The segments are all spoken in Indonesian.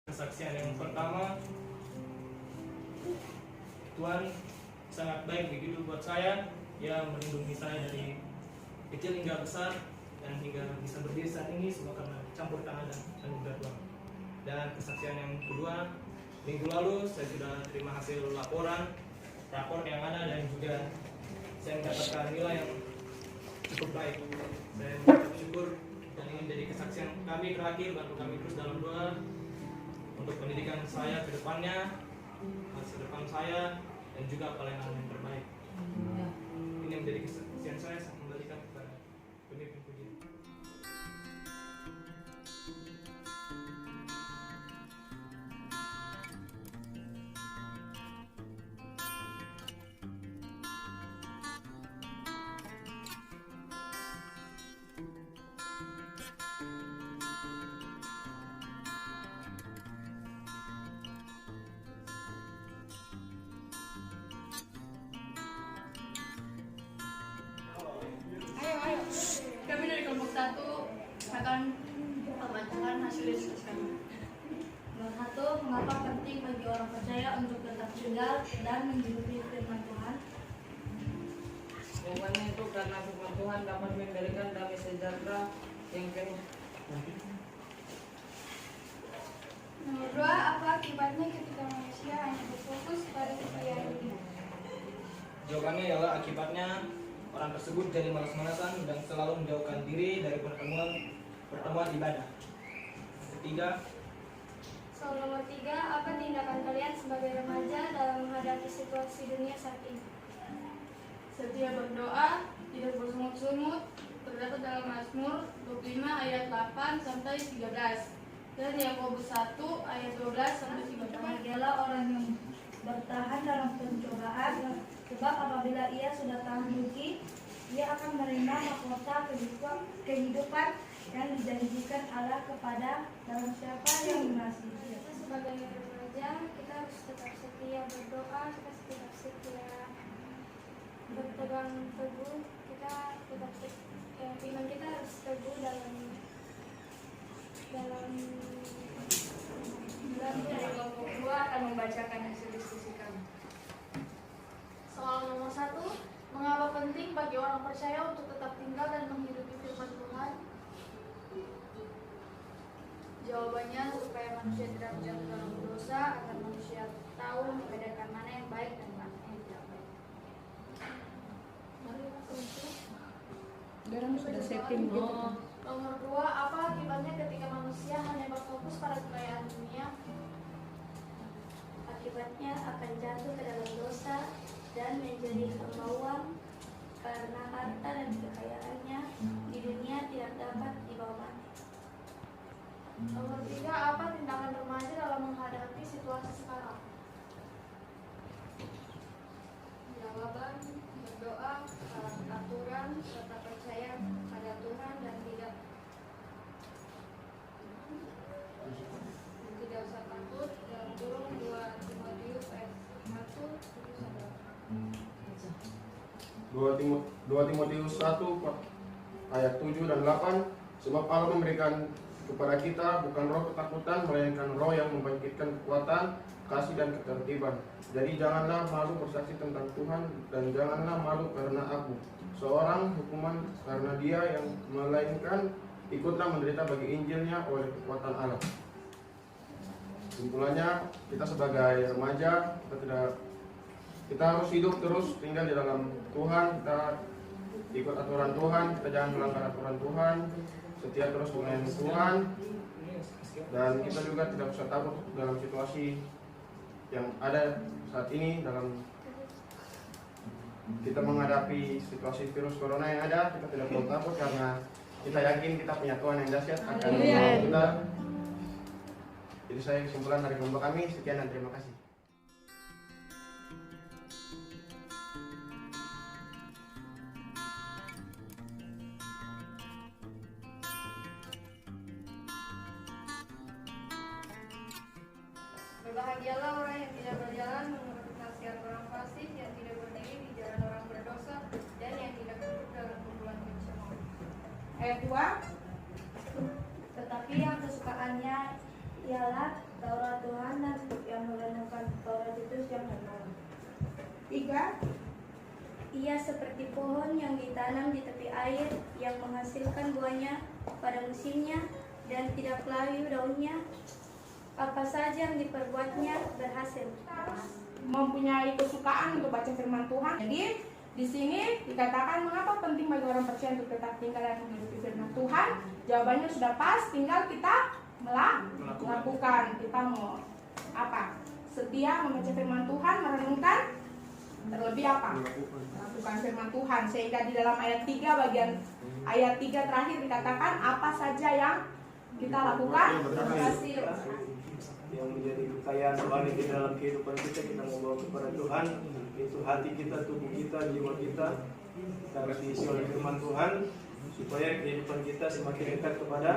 Kesaksian yang pertama, Tuhan sangat baik begitu buat saya. Ia melindungi saya dari kecil hingga besar dan hingga bisa berdiri saat ini semua karena campur tangan dan anugerah Tuhan. Dan kesaksian yang kedua, minggu lalu saya sudah terima hasil rapor yang ada, dan juga saya mendapatkan nilai yang cukup baik. Saya mengucap syukur dan ingin menjadi kesaksian kami terakhir. Bantu kami terus dalam doa untuk pendidikan saya ke depannya, masa depan saya, dan juga pelayanan yang terbaik. Ini menjadi kesaksian saya kembalikan kepada pemimpin pujian. Kami dari kelompok 1 akan membacakan hasil diskusi kami. Nomor 1, mengapa penting bagi orang percaya untuk tetap tinggal dan menghidupi firman Tuhan? Jawabannya itu karena firman Tuhan dapat memberikan damai sejahtera yang penuh. Nomor 2, apa akibatnya ketika manusia hanya berfokus pada kekayaan dunia? Jawabannya ialah akibatnya orang tersebut jadi malas-malasan dan selalu menjauhkan diri dari pertemuan ibadah. Ketiga, Soal nomor 3, apa tindakan kalian sebagai remaja dalam menghadapi situasi dunia saat ini? Setia berdoa, tidak bersungut-sungut, terdapat dalam Mazmur 25 ayat 8 sampai 13 dan Yakobus 1 ayat 12 sampai 13. Bahagialah orang yang bertahan dalam pencobaan, sebab apabila ia sudah tahan uji, ia akan menerima mahkota kehidupan yang dijanjikan Allah kepada dalam siapa yang mengasihi. Kita sebagai remaja, kita harus tetap setia berdoa, kita tetap setia berpegang teguh, kita tetap iman kita harus teguh dalam Dari kelompok 2 akan membacakan hasil diskusi kami. Soal nomor 1, mengapa penting bagi orang percaya untuk tetap tinggal dan menghidupi firman Tuhan? Jawabannya supaya manusia tidak jatuh dalam dosa, agar manusia tahu membedakan mana yang baik dan mana yang tidak baik. Dorang sudah setting gitu. Nomor 2, apa akibatnya ketika manusia hanya berfokus pada kekayaan dunia? Akibatnya akan jatuh ke dalam dosa dan menjadi hamba uang, karena harta dan kekayaannya di dunia tidak dapat dibawa mati. Nomor 3, apa tindakan remaja dalam menghadapi situasi sekarang? Jawaban berdoa, taat aturan, tetap percaya pada Tuhan dan tidak usah takut. Dalam kurung 2 Timotius ayat 1 2 Timotius 1 ayat 7 dan 8. Sebab Allah memberikan kepada kita bukan roh ketakutan, melainkan roh yang membangkitkan kekuatan, kasih dan ketertiban. Jadi janganlah malu bersaksi tentang Tuhan, dan janganlah malu karena aku seorang hukuman karena Dia yang melainkan ikutlah menderita bagi Injilnya oleh kekuatan Allah. Kesimpulannya, kita sebagai remaja kita harus hidup terus tinggal di dalam Tuhan, kita ikut aturan Tuhan, kita jangan melanggar aturan Tuhan, setia terus dengan Tuhan, dan kita juga tidak usah takut dalam situasi yang ada saat ini. Dalam kita menghadapi situasi virus corona yang ada, kita tidak perlu takut karena kita yakin kita punya Tuhan yang dahsyat akan menolong kita. Jadi saya kesimpulan dari kelompok kami, sekian dan terima kasih. Berbahagialah orang yang tidak berjalan menurut nasihat orang fasik, yang tidak berdiri di jalan orang berdosa, dan yang tidak duduk dalam kumpulan pencemooh. Ayat 2, tetapi yang kesukaannya ialah Taurat Tuhan dan yang merenungkan Taurat itu siang dan malam. 3. Ia seperti pohon yang ditanam di tepi air, yang menghasilkan buahnya pada musimnya dan tidak layu daunnya. Apa saja yang diperbuatnya berhasil. Mempunyai kesukaan untuk baca firman Tuhan. Jadi di sini dikatakan mengapa penting bagi orang percaya untuk tetap tinggal dan menghidupi firman Tuhan. Jawabannya sudah pas, tinggal kita melakukan. Kita mau apa? Setia membaca firman Tuhan, merenungkan, terlebih apa? Melakukan firman Tuhan. Sehingga di dalam ayat 3 bagian ayat 3 terakhir dikatakan apa saja yang kita lakukan berhasil. Yang menjadi kekayaan rohani di dalam kehidupan kita membawa kepada Tuhan, itu hati kita, tubuh kita, jiwa kita harus diisi oleh firman Tuhan supaya kehidupan kita semakin dekat kepada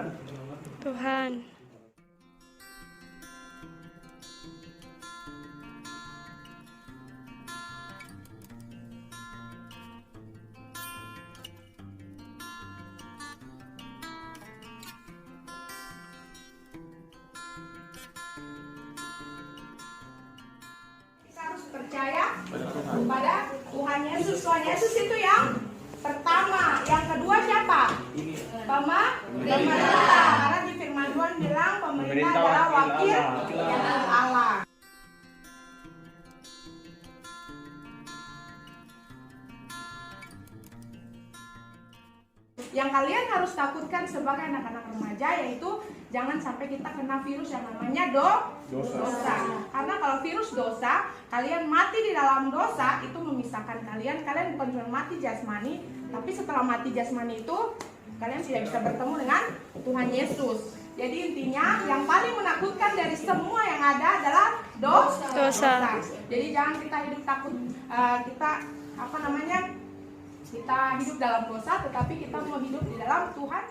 Tuhan. Percaya kepada Tuhan Yesus. Tuhan Yesus itu yang pertama. Yang kedua siapa? Pemerintah. Karena di firman Tuhan bilang pemerintah adalah wakil Allah. Yang kalian harus takutkan sebagai anak-anak remaja yaitu jangan sampai kita kena virus yang namanya dosa. Karena kalau virus dosa, kalian mati di dalam dosa itu memisahkan kalian. Kalian bukan cuma mati jasmani, tapi setelah mati jasmani itu kalian tidak bisa bertemu dengan Tuhan Yesus. Jadi intinya yang paling menakutkan dari semua yang ada adalah dosa. Jadi jangan kita hidup takut, kita hidup dalam dosa, tetapi kita mau hidup di dalam Tuhan.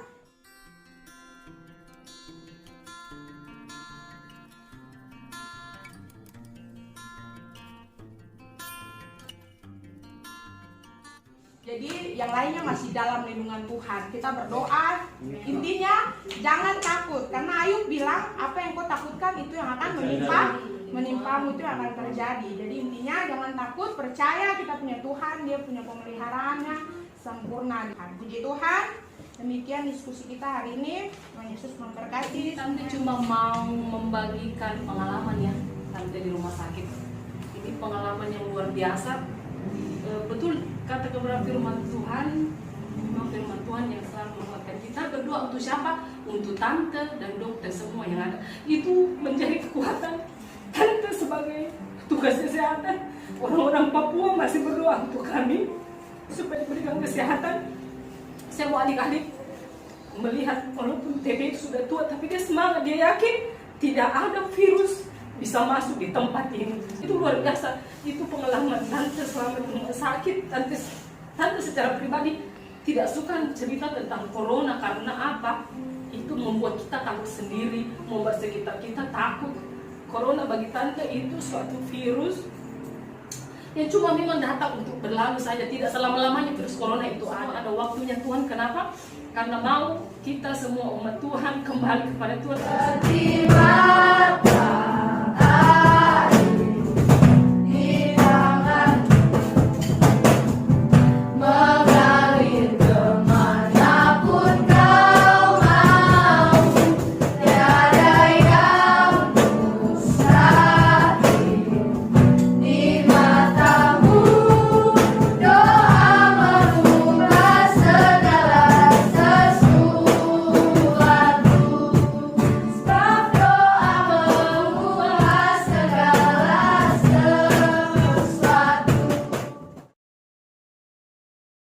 Jadi yang lainnya masih dalam lindungan Tuhan. Kita berdoa, intinya jangan takut. Karena Ayub bilang, apa yang kau takutkan itu yang akan menimpamu, itu yang akan terjadi. Jadi intinya jangan takut, percaya kita punya Tuhan, Dia punya pemeliharaannya sempurna. Puji Tuhan. Demikian diskusi kita hari ini. Tuhan Yesus memberkati. Tante cuma mau membagikan pengalaman ya, Tante di rumah sakit. Ini pengalaman yang luar biasa. Betul kata kebenaran firman Tuhan, memang firman Tuhan yang selalu menguatkan kita. Berdoa untuk siapa? Untuk tante dan dokter semua yang ada. Itu menjadi kekuatan tante sebagai tugas kesehatan. Orang-orang Papua masih berdoa untuk kami supaya diberikan kesehatan. Saya mau adik-adik melihat walaupun TB itu sudah tua, tapi dia semangat, dia yakin tidak ada virus bisa masuk di tempat ini. Itu luar biasa. Itu pengalaman tante selama di rumah sakit. Tante secara pribadi tidak suka cerita tentang corona karena apa? Itu membuat kita takut sendiri, membuat sekitar kita takut. Corona bagi tante itu suatu virus yang cuma memang datang untuk berlalu saja, tidak selama-lamanya virus corona itu ada waktunya Tuhan. Kenapa? Karena mau kita semua umat Tuhan kembali kepada Tuhan.